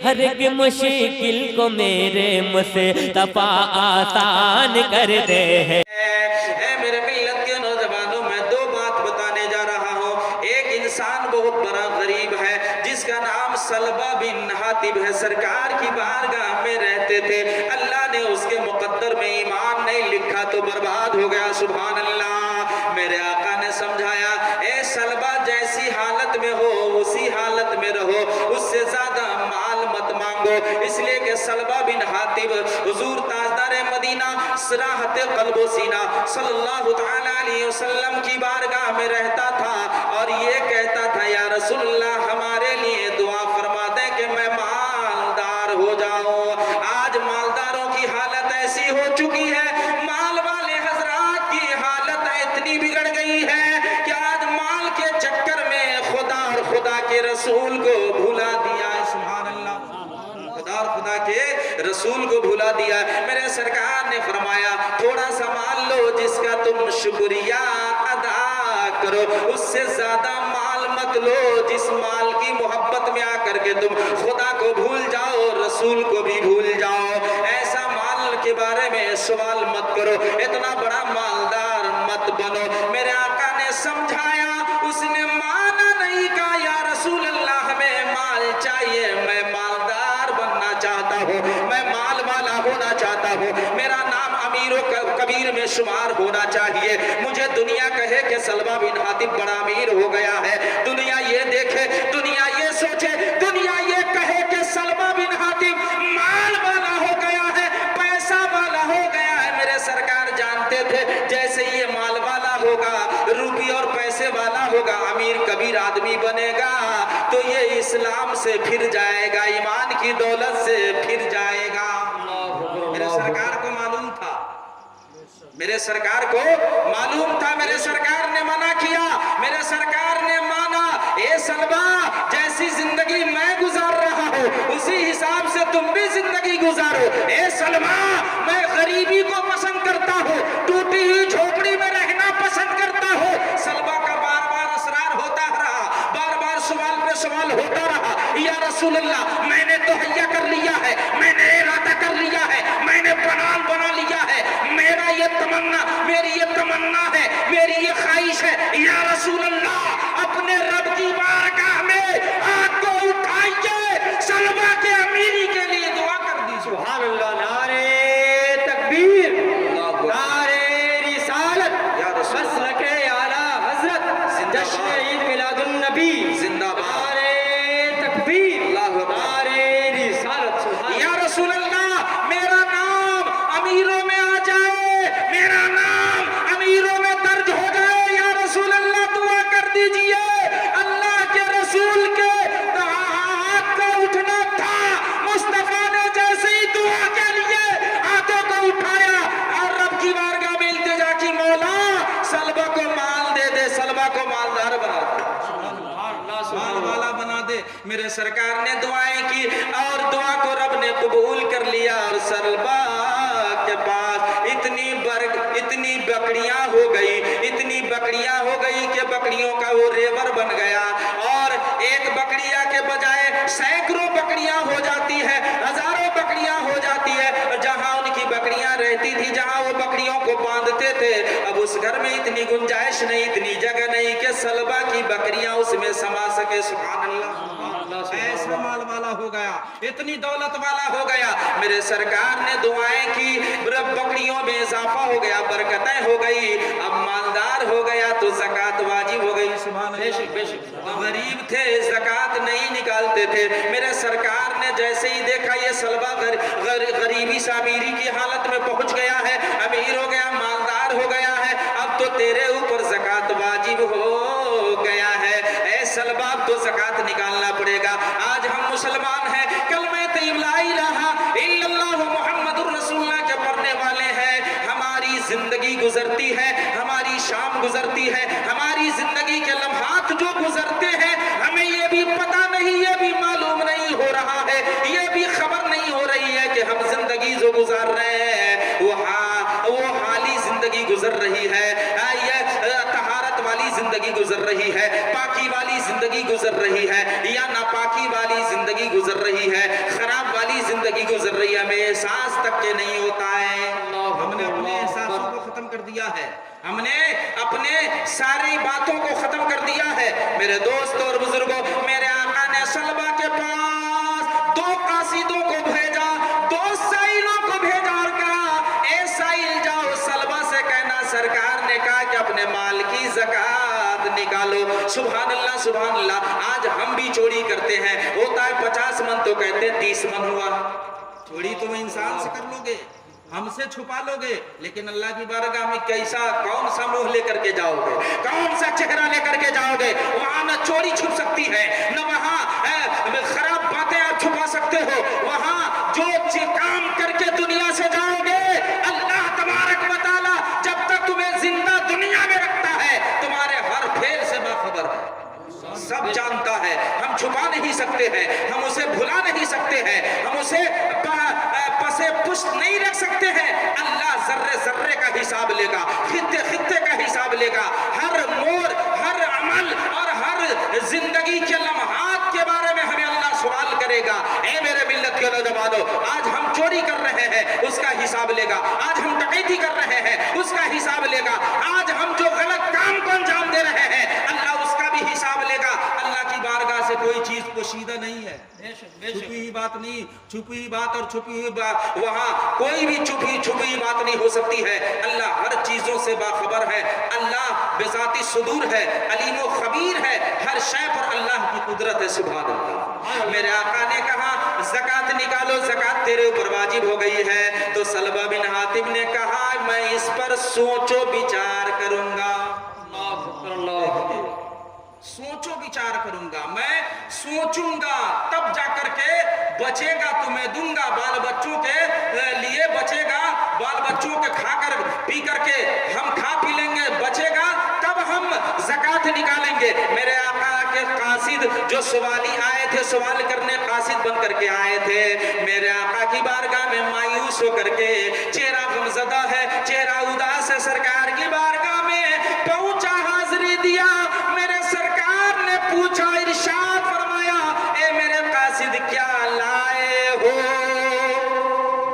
ہر ایک مشکل کو میرے مصطفیٰ آسان کر دے ہے۔ اے میرے ملت کے نوجوانوں، میں دو بات بتانے جا رہا ہوں۔ ایک انسان بہت بڑا غریب ہے جس کا نام سلبہ بن حاتب ہے، سرکار کی بارگاہ میں رہتے تھے، اللہ نے اس کے مقدر میں ایمان نہیں لکھا تو برباد ہو گیا، سبحان اللہ۔ میرے آقا نے سمجھایا، اے سلبہ جیسی حالت میں ہو اسی حالت میں رہو، اس سے زیادہ مال مت مانگو، اس لیے کہ سلبہ بن حاتب حضور تاجدار مدینہ صراحت قلب و سینہ صلی اللہ تعالیٰ علیہ وسلم کی بارگاہ میں رہتا تھا اور یہ کہتا تھا، یا رسول اللہ ہمارے لیے دعا فرما دیں کہ میں مالدار ہو جاؤں۔ آج مالداروں کی حالت ایسی ہو چکی ہے، مال والے حضرات کی حالت اتنی بگڑ گئی ہے کہ آج مال کے چکر میں خدا اور خدا کے رسول کو بھلا دیا ہے، سبحان اللہ، خدا اور خدا کے رسول کو بھلا دیا ہے۔ میرے سرکار نے فرمایا، تھوڑا سا مال لو جس کا تم شکریہ ادا کرو، اس سے زیادہ مال مت لو جس مال کی محبت میں آ کر کے تم خدا کو بھول جاؤ، رسول کو بھی بھول جاؤ۔ ایسا مال کے بارے میں سوال مت کرو، اتنا بڑا مالدار مت بنو۔ میرے آقا نے سمجھایا، اس نے مانا نہیں، کہا یا رسول اللہ ہمیں مال چاہیے، میں مالدار بننا چاہتا ہوں، میں مال والا ہونا چاہتا ہوں، میرا نام امیر و کبیر میں شمار ہونا چاہیے، مجھے دنیا کہے کہ سلبہ بن حاتب بڑا امیر ہو گیا ہے، دنیا یہ دیکھے، دنیا یہ سوچے، دنیا یہ کہے کہ سلبہ بن حاتب مال والا ہو گیا ہے، پیسہ والا ہو گیا ہے۔ میرے سرکار جانتے تھے جیسے یہ مال والا ہوگا، روپی اور پیسے والا ہوگا، امیر کبیر آدمی بنے گا تو یہ اسلام سے پھر جائے گا، ایمان کی دولت سے پھر جائے گا۔ میرے سرکار کو معلوم تھا، میرے سرکار کو معلوم تھا، میرے سرکار نے منع کیا، میرے سرکار نے مانا، اے سلبہ جیسی زندگی میں گزار رہا ہوں اسی حساب سے تم بھی زندگی گزارو۔ اے سلبہ میں غریبی کو پسند کرتا ہوں، ٹوٹی ہوئی جھوپڑی میں رہنا پسند کرتا ہوں۔ سلبہ کا بار بار اصرار ہوتا رہا، بار بار سوال پہ سوال ہوتا رہا، یا رسول اللہ میں نے تہیا کر لیا ہے، میں نے ارادہ کر لیا ہے، میں نے پلان بنا لیا ہے، میرا یہ تمنا، میری یہ تمنا ہے، میری یہ خواہش ہے، یا رسول اللہ اپنے رب کی بارگاہ میں ہاتھ کو اٹھائیے، سلبہ کے امیری کے لیے دعا کر دیجیے۔ سبحان اللہ، نعرہ تکبیر، نعرہ رسالت، مسلک اعلیٰ حضرت، جشن عید میلاد النبی، زندہ باد، نعرہ تکبیر، نعرہ رسالت۔ یا رسول اللہ میرا نام امیروں میں آ جائے، میرا نام امیروں میں درج ہو جائے، یا رسول اللہ دعا کر دیجئے۔ اللہ کے رسول کے ہاتھ کا اٹھنا تھا، مصطفیٰ نے جیسے ہی دعا کے لیے ہاتھوں کو اٹھایا اور رب کی بارگاہ میں التجا کی، مولا سلبہ کو مال دے دے، سلبہ کو مالدار بنا دے، مال والا بنا دے۔ میرے سرکار نے دعائیں کی اور دعا کو رب نے قبول کر لیا، اور سلبہ کے پاس اتنی بکریاں ہو گئی، اتنی بکریاں ہو گئی کہ بکریوں کا وہ ریور بن گیا، اور ایک بکریاں کے بجائے سینکڑوں بکریاں ہو جاتی ہے، ہزاروں بکریاں ہو جاتی ہے۔ جہاں ان کی بکریاں رہتی تھی، جہاں وہ بکریوں کو باندھتے تھے، اب اس گھر میں اتنی گنجائش نہیں، اتنی جگہ نہیں کہ سلبہ کی بکریاں اس میں سما سکے، سبحان اللہ۔ ایسا مال والا ہو گیا، اتنی دولت والا ہو گیا۔ میرے سرکار نے دعائیں کی، رب بکریوں میں اضافہ ہو گیا، برکتیں ہو گئی، اب مالدار ہو گیا تو زکوٰۃ واجب ہو گئی، سبحان اللہ۔ غریب تھے، زکوٰۃ نہیں نکالتے تھے، میرے سرکار نے جیسے ہی دیکھا یہ سلبہ غریبی سے امیری کی حالت میں پہنچ گیا ہے، امیر ہو گیا، مالدار ہو گیا ہے، اب تو تیرے اوپر زکوٰۃ واجب ہو گیا ہے، اے سلبہ اب تو زکوٰۃ نکالنا پڑے گا۔ آج ہم مسلمان ہیں، کلمہ طیب لا الہ الا اللہ محمد الرسول اللہ کے پڑھنے والے ہیں، ہماری زندگی گزرتی ہے، ہماری شام گزرتی ہے، ہماری زندگی کے لمحات جو گزرتے ہیں ہمیں یہ بھی پتہ نہیں، یہ بھی معلوم نہیں ہو رہا ہے، یہ بھی خبر نہیں ہو رہی ہے کہ ہم زندگی جو گزار رہے ہیں وہ حالی زندگی گزر رہی ہے، طہارت والی زندگی گزر رہی ہے، پاکی والی زندگی گزر رہی ہے، یا ناپاکی والی زندگی گزر رہی ہے، ज़कात निकालो। सुभान अल्लाह सुभान अल्लाह। आज हम भी चोरी करते हैं, होता है 50 मन तो कहते हैं 30 मन हुआ। चोरी तुम इंसान से कर लोगे, हमसे छुपा लोगे, लेकिन अल्लाह की बारगाह में कैसा कौन सा मुंह लेकर के जाओगे, कौन सा चेहरा लेकर के जाओगे? वहां न चोरी छुप सकती है, न वहां खराब बातें आप छुपा सकते हो। वहां जो काम करके दुनिया से जाओगे, अल्लाह तबारक व तआला जब तक तुम्हें जिंदा दुनिया में रखता है, तुम्हारे हर फेल से बाखबर है, सब जानता है। हम छुपा नहीं सकते हैं, हम उसे भुला नहीं सकते हैं, हम उसे पसे पुष्ट नहीं रख सकते हैं। अल्लाह जर्रे जर्रे का हिसाब लेगा, खित्ते खित्ते का हिसाब लेगा, हर मोड़, हर अमल और हर जिंदगी के लम्हात के बारे में हमें अल्लाह सवाल करेगा। ए मेरे मिल्लत के नौजवानों, आज हम चोरी कर रहे हैं, उसका हिसाब लेगा। आज हम डकैती कर रहे हैं, उसका हिसाब लेगा। आज हम जो गलत काम को अंजाम दे रहे हैं, अल्लाह उसका भी हिसाब लेगा। अल्लाह की बारगाह से कोई चीज पोशीदा नहीं है, छुपी हुई बात नहीं, छुपी हुई बात और छुपी हुई बात, वहां कोई भी छुपी बात नहीं हो सकती है। अल्लाह हर चीजों से बाखबर है, अल्लाह बेजाती सुदूर है, अलीम व खबीर है, हर शय पर अल्लाह की कुदरत है। सुभान अल्लाह। मेरे आका ने कहा ज़कात निकालो, ज़कात तेरे ऊपर वाजिब हो गई है। तो सलबा बिन हातिब ने कहा मैं इस पर सोचो विचार करूंगा, सोचो विचार करूंगा, मैं सोचूंगा, तब जाकर के बचेगा तो मैं दूंगा, बाल बच्चों के लिए बचेगा, बाल बच्चों के खाकर पी करके हम खा पी लेंगे, बचेगा तब हम ज़कात निकालेंगे। मेरे आका के कासिद जो सवाली आए थे, सवाल करने कासिद बन करके आए थे, मेरे आका की बारगाह में मायूस होकर के, चेहरा गमज़दा है, चेहरा उदास है, सरकार की बारगाह में पहुंचा, हाजिरी दिया। मेरे सरकार ने पूछा, इरशाद फरमाया, ए मेरे कासिद क्या लाए हो?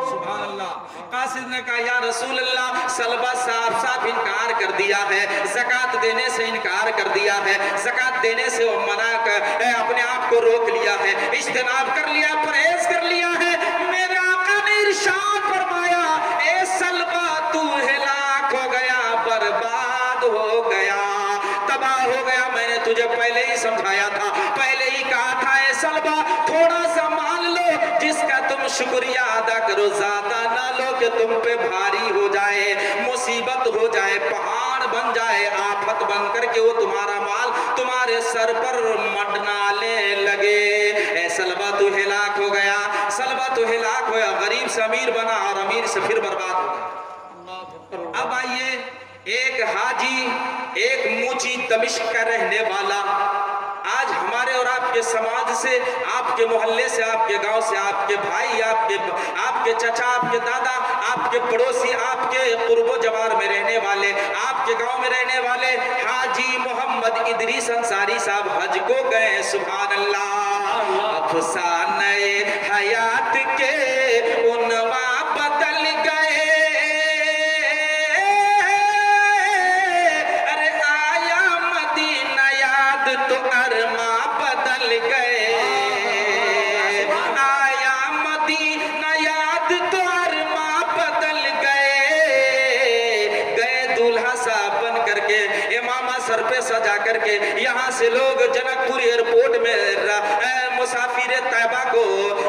सुभान अल्लाह। कासिद ने कहा या रसूल अल्लाह, सलबा साफ साफ इनकार कर दिया है, ज़कात देने से इनकार कर दिया है, ज़कात देने से वो मना कर अपने आप को रोक लिया है, इज्तनाब कर लिया, परहेज कर लिया है। मेरे आका ने इरशाद फरमाया, ए सलबा तू हिलाक हो गया, बर्बाद हो गया, तबाह हो गया। मैंने तुझे पहले ही समझाया था, पहले ही कहा था, ए सलबा थोड़ा सा मान लो, जिसका तुम शुक्रिया अदा करो, ज्यादा ना लो कि तुम पे भारी हो जाए, मुसीबत हो जाए, पहाड़ बन जाए, आफत बन करके वो तुम्हारा माल तुम्हारे सर पर मंडनाने लगे। ए सलबा तू हिलाक हो गया, सलबा तू हिलाक हो गया, गरीब से अमीर बना और अमीर से फिर बर्बाद हो गया। अब आइए, एक हाजी, एक मूची दमिश्क का रहने वाला, आज हमारे और आपके समाज से, आपके मोहल्ले से, आपके गांव से, आपके भाई, आपके चचा, आपके दादा, आपके पड़ोसी, आपके कुर्बो जवार में रहने वाले, आपके गांव में रहने वाले हाजी मोहम्मद इदरीस अंसारी साहब हज को गए। सुभान अल्लाह। अफसाने हयात के उनवा बदल गए, अरे आया मदीना याद तो अरमा बदल गए, आया मदीना याद तो अरमा बदल गए। गए दूल्हा साहब बन करके, इमामा सर पे सजा करके, यहाँ से लोग जनकपुर एयरपोर्ट में मुसाफिर तैयबा को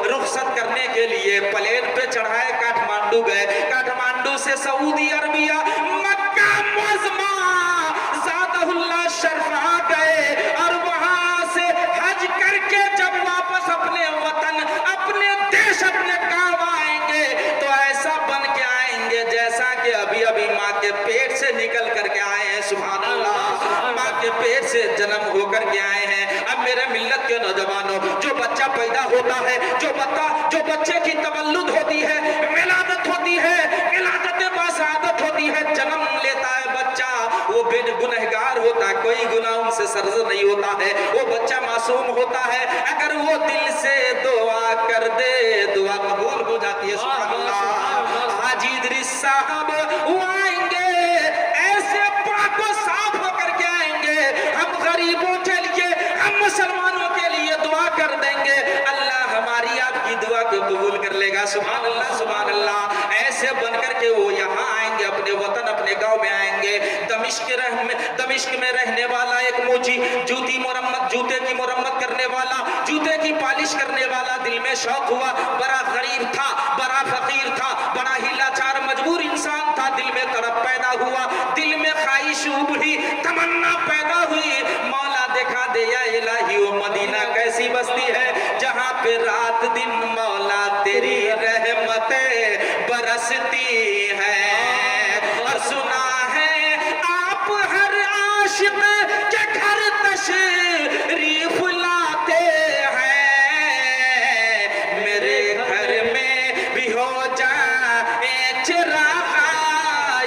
रुखसत करने के लिए प्लेन पे चढ़ाए, काठमांडू गए, काठमांडू से सऊदी अरबिया, मक्का मुअज़्ज़मा ज़ादहुल्लाह शरफ़ा गए, और वहां से हज करके जब वापस अपने वतन, अपने देश, अपने गांव आएंगे तो ऐसा बन के आएंगे जैसा कि अभी अभी माँ के पेट से निकल करके आए हैं। सुभान अल्लाह। माँ के पेट से जन्म होकर के आए हैं। अब मेरे मिल्लत के नौजवानों, जो बच्चा पैदा होता है, जो बच्चे की तवल्लुद होती है, विलादत होती है, विलादत बासादत होती है, जन्म लेता है बच्चा, वो गुनहगार होता है, कोई गुनाह उनसे सरज़र नहीं होता है, वो बच्चा मासूम होता है। अगर वो दिल से दुआ कर दे, दुआ कबूल हो जाती है। सुभान अल्लाह। हाजी इदरीस साहब वो आएंगे, ऐसे पाको साफ होकर के आएंगे, हम गरीबों के लिए, हम मुसलमानों के लिए दुआ कर देंगे, अल्लाह हमारी आपकी की दुआ को कबूल कर लेगा। सुभान अल्लाह, सुभान अल्लाह। ऐसे बनकर के वो यहाँ आएंगे, अपने वतन अपने गांव में आएंगे। दमिश्क में रहने वाला एक मोची, जूते की मुरम्मत करने वाला, जूते की पालिश करने वाला, दिल में शौक हुआ, बड़ा गरीब था, बड़ा फकीर था, बड़ा ही लाचार मजबूर इंसान था, दिल में तड़प पैदा हुआ, दिल में ख्वाहिश उभरी, तमन्ना पैदा हुई, मौला दिखा दे या इलाही वो मदीना कैसी बस्ती है जहाँ पे रात दिन मौला तेरी रहमतें बरसती है। और सुना है आप हर आशिक के घर तशरीफ लाते हैं, मेरे घर में भी हो जाए चिराग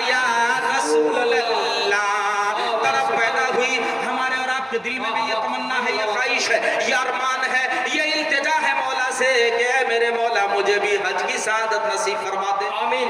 या रसूल अल्लाह। तरफ पैदा हुई हमारे और आपके दिल में भी ये तमन्ना है, ये ख्वाहिश है, ये अरमान है, ये इल्तिजा है मौला से कि ऐ मेरे मौला मुझे भी हज की सआदत नसीब फरमा दे। आमीन।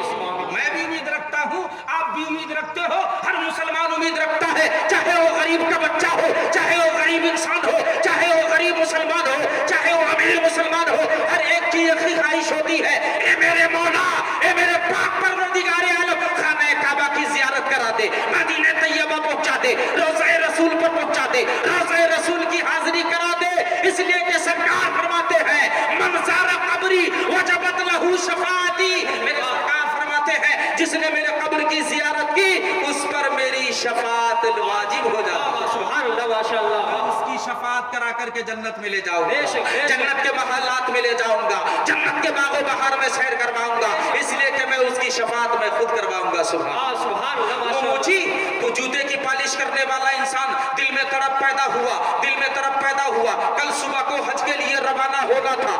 मैं भी उम्मीद रखता हूँ, आप भी उम्मीद रखते हो, हर मुसलमान उम्मीद रखता है, चाहे वो गरीब का बच्चा हो, चाहे वो गरीब इंसान हो, चाहे वो गरीब मुसलमान हो, चाहे वो अमीर मुसलमान हो, हर एक की एक ही ख्वाहिश होती है, ए मेरे मौला, ए मेरे पाक परवरदिगार आलम, खाने काबा की जियारत करा दे, मदीने तैयबा पहुंचा दे, रोज़े रसूल पर पहुंचा दे, रोज़े रसूल की हाजिरी करा दे। इसलिए कि सरकार फरमाते हैं मन ज़ारा कब्री वजबत लहू शफाअती, मेरे सरकार फरमाते हैं जिसने मेरे कब्र की जियारत की उस पर मेरी शफाअत वाजिब हो जाती है। सुभान अल्लाह, माशाअल्लाह। उसकी शफाअत करा करके जन्नत में ले जाऊंगा, जन्नत के महल्लात में ले जाऊंगा, जन्नत के बागो बहार में सैर करवाऊंगा, इसलिए कि मैं उसकी शफाअत में खुद करवाऊंगा। सुभान अल्लाह। मोची तो जूते की पालिश करने वाला इंसान, दिल में तड़प पैदा हुआ, दिल में तड़प पैदा हुआ, कल सुबह को हज के लिए रवाना होना था,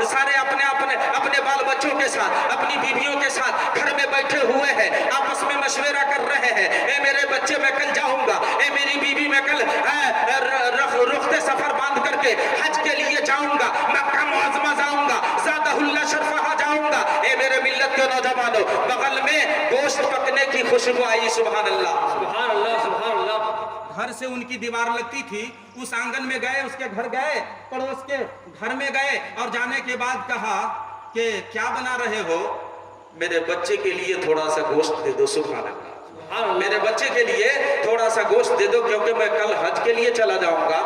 सारे अपने बाल बच्चों के साथ, अपनी बीवियों के साथ घर में बैठे हुए हैं, आपस में मशवरा कर रहे हैं, ए मेरे बच्चे मैं कल जाऊंगा, ए मेरी बीवी मैं कल रुखते सफर बांध करके हज के लिए जाऊंगा, मक्का मुअज़्ज़मा जाऊंगा, ज़ादहुल्लाह शरफ़हा जाऊंगा। ए मेरे मिल्लत के नौजवानों, बगल में गोश्त पकने की खुशबू आई। सुभान अल्लाह, सुभान अल्लाह, सुभान अल्लाह। घर से उनकी दीवार लगती थी, उस आंगन में गए, उसके घर गए, पड़ोस के घर में गए और जाने के बाद कहा कि क्या बना रहे हो? मेरे बच्चे के लिए थोड़ा सा गोश्त दे दो। सुभान अल्लाह, मेरे बच्चे के लिए थोड़ा सा गोश्त दे दो, क्योंकि मैं कल हज के लिए चला जाऊंगा,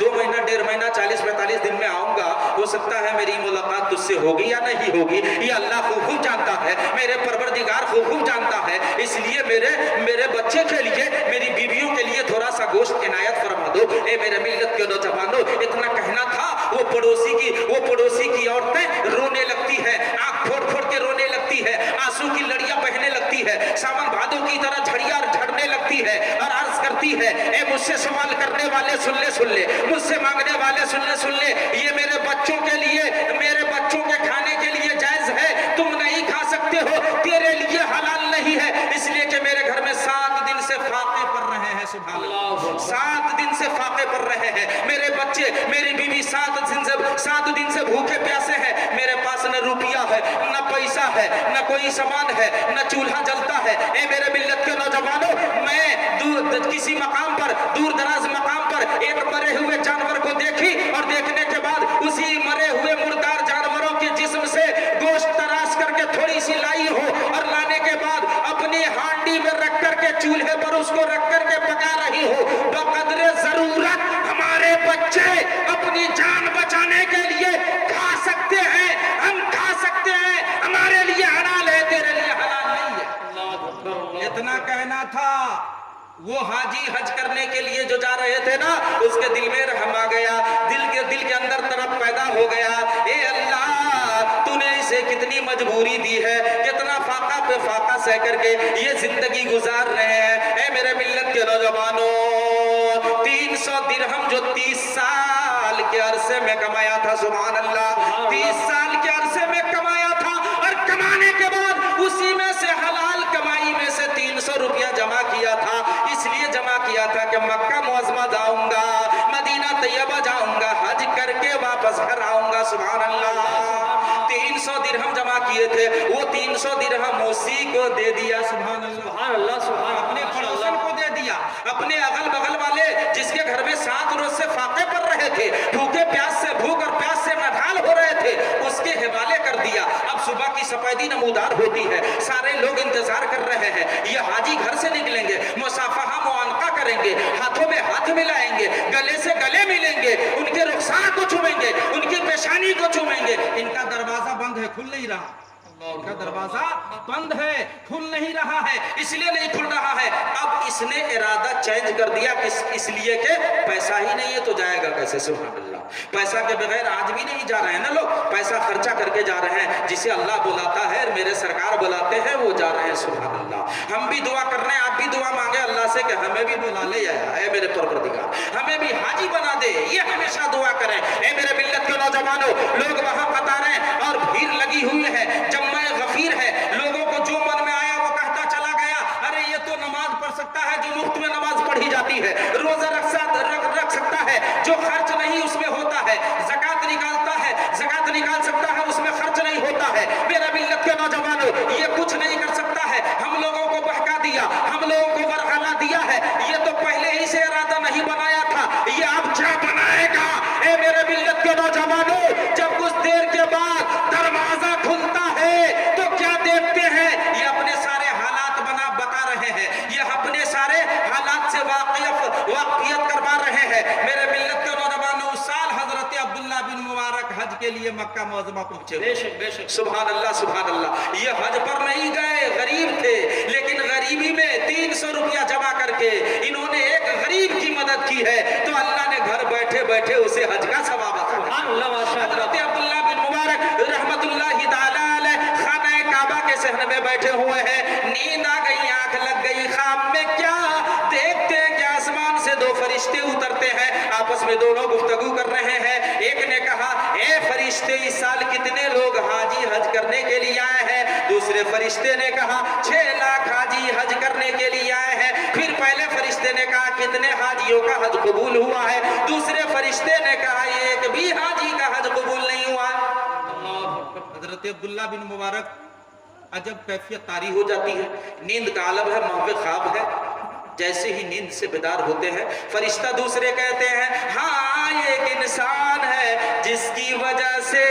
2 महीना 1.5 महीना 40-45 दिन में आऊंगा, हो सकता है मेरी मुलाकात तुझसे होगी या नहीं होगी, ये अल्लाह खूब जानता है, मेरे परवरदिगार खूब जानता है, इसलिए मेरे बच्चे के लिए, मेरी बीवियों के लिए थोड़ा सा गोश्त इनायत फरमा दो। ए मेरे मिल्लत के नौजवानों, इतना कहना था, वो पड़ोसी की औरतें रोने लगती है, आंख फोड़ के रोने लगती है, आंसू की लड़ियां बहने लगती है, सावन भादों की तरह झड़ियां झड़ने लगती है और अर्ज करती है, ए मुझसे सवाल करने वाले सुन ले, मुझसे मांगने वाले सुन ले, ये मेरे बच्चों के लिए, मेरे बच्चों के खाने के लिए जायज है, तुम नहीं खा सकते हो, तेरे लिए हलाल नहीं है, इसलिए कि मेरे घर में 7 दिन से फाके पड़ रहे हैं। सुभान अल्लाह, 7 दिन से फाके पड़ रहे हैं, मेरे बच्चे, मेरी बीवी 7 दिन से भूखे प्यासे हैं, मेरे पास न रुपया है, न पैसा है, न कोई सामान है, न चूल्हा जलता है। ए मेरे मिल्लत के नौजवानों, मैं किसी मकाम पर, दूर दराज मकाम पर एक मरे हुए जानवर को देखी और देखने के बाद उसी मरे हुए मुर्दार जानवरों के जिस्म से गोश्त तराश करके थोड़ी सी लाई हो और लाने के बाद अपनी हांडी में रख करके चूल्हे पर उसको रख करके पका रही हो, बकदरे जरूरत हमारे बच्चे अपनी जान बचाने के लिए खा सकते हैं, हम खा सकते हैं, हमारे लिए हलाल है, तेरे लिए हलाल नहीं है। इतना कहना था। वो हाजी हज करने के लिए जो जा रहे थे ना, उसके दिल में रहम आ गया, दिल के अंदर तरफ पैदा हो गया, ए अल्लाह तूने इसे कितनी मजबूरी दी है, कितना फाका पे फाका सह करके ये जिंदगी गुजार रहे हैं। ए मेरे मिल्लत के नौजवानों, 300 दिरहम जो 30 साल के अरसे में कमाया था, सुभान अल्लाह, 30 साल के अरसे में कमाया था, और कमाने के बाद उसी में से हलाल कमाई में से 300 रुपया जमा किया था, इसलिए जमा किया था कि मक्का मुअज़्ज़मा जाऊंगा, मदीना तैयबा जाऊंगा, हज करके वापस घर आऊंगा। सुभान अल्लाह, 300 दिरहम जमा किए थे, वो 300 दिरहम उसी को दे दिया। सुभान अल्लाह, सुभान, अपने पड़ोसन को दे दिया, अपने अगल बगल वाले जिसके घर में 7 रोज से फाके पड़ रहे थे, भूख और प्यास से नढाल हो रहे थे, कैदी नमूदार होती है, सारे लोग इंतजार कर रहे हैं। ये हाजी घर से निकलेंगे, मुसाफहा मुआनका करेंगे, हाथों में हाथ मिलाएंगे, गले से गले मिलेंगे, उनके रुखसार को चूमेंगे, उनकी पेशानी को चूमेंगे। इनका दरवाजा बंद है, खुल नहीं रहा, इनका दरवाजा बंद है, खुल नहीं रहा है, इसलिए नहीं खुल रहा है। अब इसने इरादा चेंज कर दिया, इसलिए कि पैसा ही नहीं है तो जाएगा कैसे। सुभान अल्लाह, पैसा के बगैर आज भी नहीं जा रहे हैं ना लोग, पैसा खर्चा करके जा रहे हैं। जिसे अल्लाह बुलाता है, मेरे सरकार बुलाते हैं, वो जा रहे हैं। सुभान अल्लाह, हम भी दुआ कर रहे हैं, आप भी दुआ मांगे अल्लाह से कि हमें भी बुला ले, है मेरे परवरदिगार, हमें भी हाजी बना दे। ये हमेशा दुआ करें। ए मेरे मिल्लत के नौजवानों, लोग वहां कतारें और भीड़ लगी हुई है, जम्मा गफीर है, लोगों को जो मन में आया वो कहता चला गया। अरे ये तो नमाज पढ़ सकता है जो मुफ्त में नमाज पढ़ी जाती है, रोजा रख सकता है जो खर्च नहीं उसमें होता है, ज़कात निकालता है, ज़कात निकाल सकता है उसमें खर्च नहीं होता है। मेरा मिल्लत के नौजवानों, ये कुछ नहीं कर सकता है, हम लोगों को बहका दिया, हम लोगों को बरगला दिया है। ये तो पहले ही से इरादा नहीं बनाया था, ये अब क्या बनाएगा। ए मेरे मिल्लत के नौजवानों, जब कुछ देर के बाद दरवाजा खुलता है तो क्या देखते हैं, ये अपने सारे हालात बता रहे हैं, ये अपने सारे हालात से वाकियत करवा रहे हैं। मेरे मिल्लत के नौजवानों, उस साल हजरत अब्दुल्ला बिन मुबारक हज के लिए मक्का मुअज़्ज़मा पहुंचे। बेशक बेशक, सुभान अल्लाह सुभान अल्लाह। ये हज पर नहीं गए, गरीब थे, लेकिन गरीबी में 300 रुपया जमा करके इन्होंने एक गरीब की मदद की है, तो अल्लाह ने घर बैठे बैठे उसे हज का सवाब अता किया। हजरत अब्दुल्ला बिन मुबारक रहमतुल्लाहि ताला अलैह खाना काबा के सहन में बैठे हुए हैं, नींद आ गई, आंख लग गई, ख्वाब में क्या देखते हैं कि आसमान से दो फरिश्ते उतरते हैं, आपस में दोनों गुफ्तगू कर रहे हैं। एक ने कहा, ए फरिश्ते, इस साल कितने लोग हाजी हज करने के लिए आए हैं। दूसरे फरिश्ते ने कहा, 6 लाख हाजी हज करने के लिए आए हैं। फिर पहले फरिश्ते ने कहा, कितने हाजियों का हज कबूल हुआ है। दूसरे फरिश्ते ने कहा, एक भी हाजी का हज कबूल नहीं हुआ। हजरत अब्दुल्ला बिन मुबारक अजब कैफियत तारी हो जाती है, नींद का आलम है, महवे ख्वाब है। जैसे ही नींद से बेदार होते हैं, फरिश्ता दूसरे कहते हैं, हाँ ये एक इंसान है जिसकी वजह से,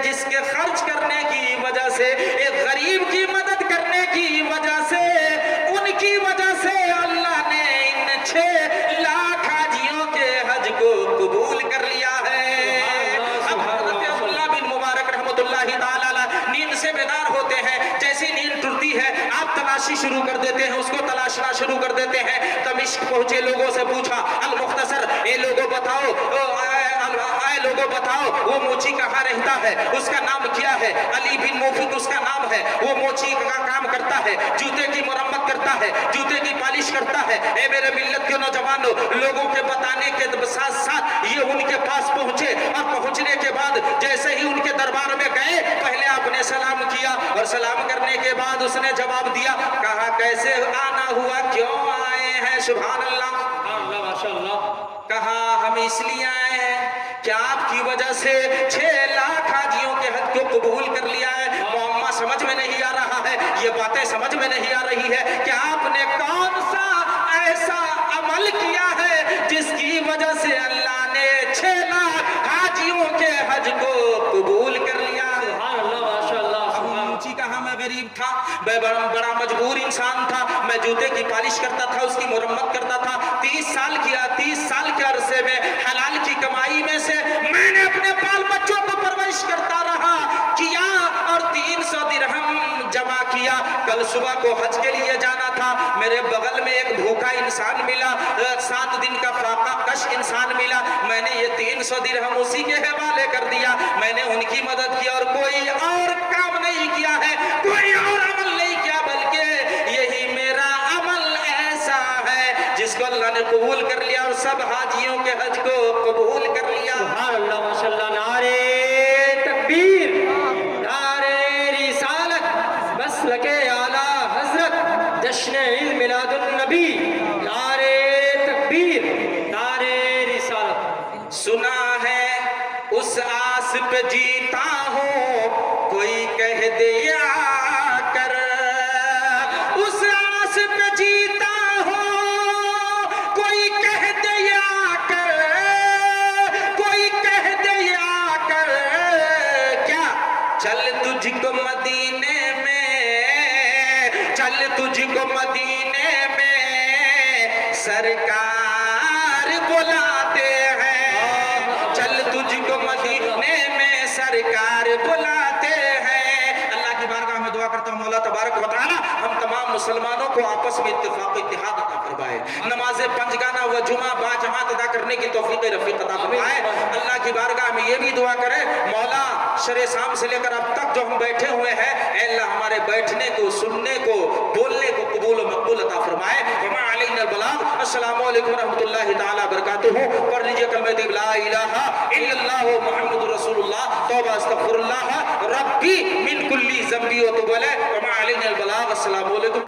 जिसके खर्च करने की वजह से, एक गरीब की मदद करने की वजह से, उनकी वजह से अल्लाह ने इन 6 लाख हाजियों के हज को कबूल कर लिया है। अब हज़रत अब्दुल्ला बिन मुबारक रहमतुल्लाहि ताला अलैह नींद से बेदार होते हैं। जैसी नींद टूटती है, आप तलाशी शुरू कर देते हैं, उसको तलाशना शुरू कर देते हैं। दमिश्क पहुंचे, लोगों से पूछा, अल मुख्तसर, ये लोगों बताओ, लोगों बताओ वो मोची कहाँ रहता है, उसका नाम क्या है। अली बिन मुफिद उसका नाम है, वो मोची का काम करता है, जूते की मरम्मत करता है, जूते की पालिश करता है। ए मेरे मिल्लत के नौजवानों, लोगों के बताने के साथ साथ ये उनके पास पहुंचे, और पहुंचने के बाद जैसे ही उनके दरबार में गए, पहले आपने सलाम किया, और सलाम करने के बाद उसने जवाब दिया, कहा कैसे आना हुआ, क्यों आए हैं। सुभान अल्लाह माशाअल्लाह। कहा हम इसलिए आए हैं कि आपकी वजह से 6 लाख हाजियों के हज को कबूल कर लिया है। मुअम्मा समझ में नहीं आ रहा है, ये बातें समझ में नहीं आ रही है कि आपने कौन सा ऐसा अमल किया है जिसकी वजह से अल्लाह ने 6 लाख हाजियों के हज को कबूल कर लिया। कहा मैं गरीब था, मैं बड़ा मजबूर इंसान था, मैं जूते की पालिश करता था, उसकी मुरम्मत करता था। 30 साल किया, 30 साल के अरसे में हलाल की कमाई में से मैंने अपने बाल बच्चों को परवरिश करता रहा किया, और 300 दिरहम जमा किया। कल सुबह को हज के लिए जाना था, मेरे बगल में एक भूखा इंसान मिला, 7 दिन का फाका कश इंसान मिला। मैंने ये 300 दिरहम उसी के हवाले कर दिया। मैंने उनकी मदद की, और कोई और काम नहीं किया है, कोई और अमल नहीं किया, बल्कि यही मेरा अमल ऐसा है जिसको अल्लाह ने कबूल कर लिया, और सब हाजियों के हज को कबूल कर लिया। सुभान अल्लाह माशाअल्लाह। नारे तकबीर, नारे रिसालत, मसलके आला हजरत, जश्न इल्म मिलादुन नबी, नारे तकबीर, नारे रिसालत। सुना है उस आस पे जीता हूँ, कोई कह दे आकर, उस आस पे जीता हूँ, कोई कह दे आकर, कोई कह दे आकर, क्या چل تجھ کو مدینے میں، چل تجھ کو مدینے میں سرکار بلاتے ہیں، چل تجھ کو مدینے میں سرکار بلاتے ہیں۔ اللہ کی بارگاہ میں دعا کرتا ہوں مولا تبارک و تعالی ہم تمام مسلمانوں کو آپس میں اتفاق و اتحاد عطا فرمائے، نماز پنجگانہ و جمعہ با جماعت ادا کرنے کی توفیق رفیق عطا فرمائے۔ اللہ کی بارگاہ میں یہ بھی دعا کرے مولا شرع شام سے لے کر اب تک جو ہم بیٹھے ہوئے ہیں، اے اللہ ہمارے بیٹھنے کو، سننے کو، بولنے کو قبول و مقبول عطا فرمائے۔ وما علینا البلاغ۔ السلام علیکم ورحمۃ اللہ تعالی وبرکاتہ۔ پڑھ لیجیے کلمہ طیب لا الہ الا اللہ محمد رسول اللہ، توبہ استغفر اللہ ربی من کل ذنبی و توب علیہ۔ وما علینا البلاغ۔ السلام علیکم۔